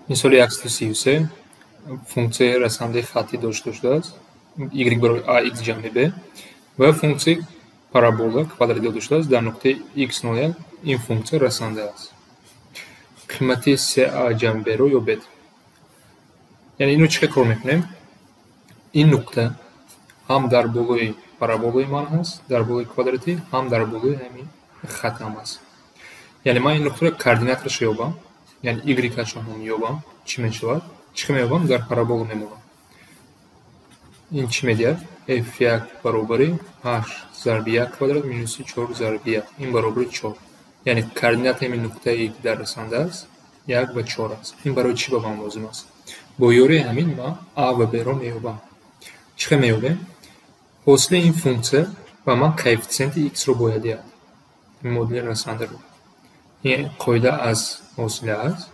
Мисоли 133 функцияи расандаи хатӣ дошта шудааст y барои ax ҷамъи b ва функсияи парабола квадрат дошта дар нуқтаи x01 ин функсия расанда аст. Қимати sa ҷамъи b-ро ёбед. Яъне инро чӣ кор мекунем? Ин нуқта ҳам дар болои параболаи ман ҳаст, дар болои квадратӣ, ҳам дар болои ҳамин хатам аст. Яъне ман ин нуқтаро координатаашро ёбам, яъне y-ашро ҳам ёбам, чӣ мешавад? Чӣ меёбам? Дар парабола мемонам. Ин чӣ медиҳад? f1 баробари h зарби 1 квадрат минуси 4 зарби 1. Ин баробари 4. Яъне координатаи ин нуқтаи ки дар расанда аст 1 ва 4 аст. Ин барои чӣ ба ман лозим аст? Бо ёрии ҳамин ман a ва b-ро меёбам. Чӣ меёбем? ҳосили ин функсия ба ман коэффициенти x-ро бояд диҳад. Ин модули расандаро. Ин қоида аз ҳосили аст.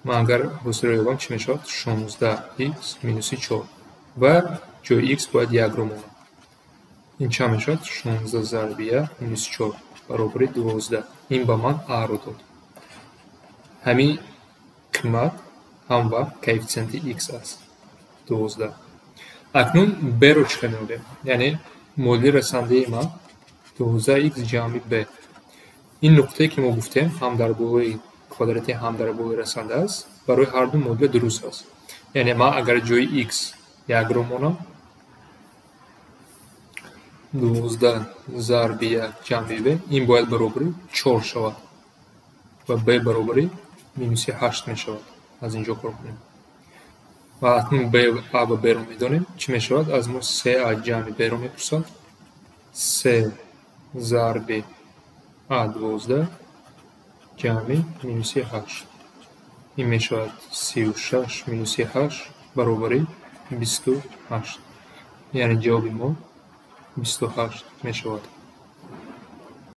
Ман агар ҳосилро ёбам чӣ мешавад? 16x минуси 4 ва ҷои x бояд 1-ро монам. Ин чанд мешавад? 16 зарби 1 минуси 4 баробари 12. Ин ба ман a-ро дод. Ҳамин қимат ҳам вақт коэффициенти x аст. 12. Акнун b-ро чӣ меёбем? Яъне модули расандаи ман 12x ҷамъи b. Ин нуқтае ки мо гуфтем ҳам дар болои квадратӣ, ҳам дар болои расанда аст, барои ҳарду модула дуруст аст. Яъне ман агар ҷои x 1-ро монам, 12 зарби 1 ҷамъи b, ин бояд баробари 4 шавад ва b баробари минуси 8 мешавад. Аз инҷо кор кунем. Ва акнун a ва b-ро медонем. Чӣ мешавад? Аз мо sa ҷамъи b-ро мепурсад. 3 зарби a12 ҷамъи минуси 8. Ин мешавад 36 минуси 8 баробари 28. Яъне ҷавоби мо 28 мешавад.